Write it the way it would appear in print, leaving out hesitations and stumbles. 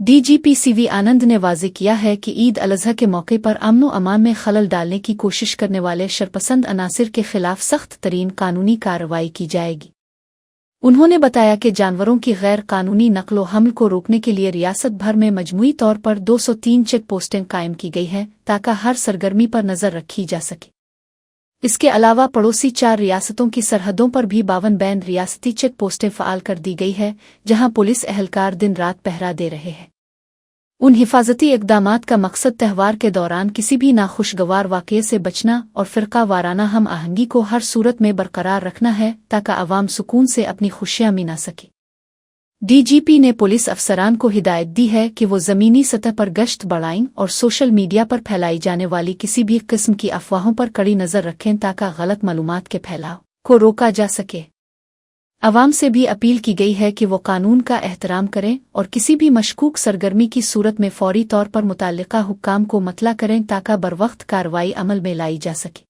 DGP CV आनंद ने वाज़ेह किया है कि ईद अल-अज़हा के मौके पर अमन व अमान में खलल डालने की कोशिश करने वाले शरपसंद अनासिर के खिलाफ सख्त तरीन कानूनी कार्रवाई की जाएगी। उन्होंने बताया कि जानवरों की गैर कानूनी नकलो हमल को रोकने के लिए रियासत भर में मजमूई तौर पर 203 चेक पोस्टें कायम की गई हैं ताकि हर सरगर्मी पर नज़र रखी जा सके। इसके अलावा पड़ोसी 4 रियासतों की सरहदों पर भी 52 बैन रियासती चेक पोस्टें फ़ाल कर दी गई है, जहां पुलिस एहलकार दिन रात पहरा दे रहे हैं। उन हिफाजती इक़दामात का मकसद त्यौहार के दौरान किसी भी नाखुशगवार वाक़ये से बचना और फ़िरका वाराना हम आहंगी को हर सूरत में बरकरार रखना है ताकि अवाम सुकून से अपनी खुशियां मना सके। डीजीपी ने पुलिस अफसरान को हिदायत दी है कि वो ज़मीनी सतह पर गश्त बढ़ाएं और सोशल मीडिया पर फैलाई जाने वाली किसी भी किस्म की अफवाहों पर कड़ी नज़र रखें ताकि गलत मालूमात के फैलाव को रोका जा सके। अवाम से भी अपील की गई है कि वो कानून का एहतराम करें और किसी भी मशकूक सरगर्मी की सूरत में फौरी तौर पर मुतल्लिका हुक्काम को मतला करें ताकि बरवक्त कार्रवाई अमल में लाई जा सके।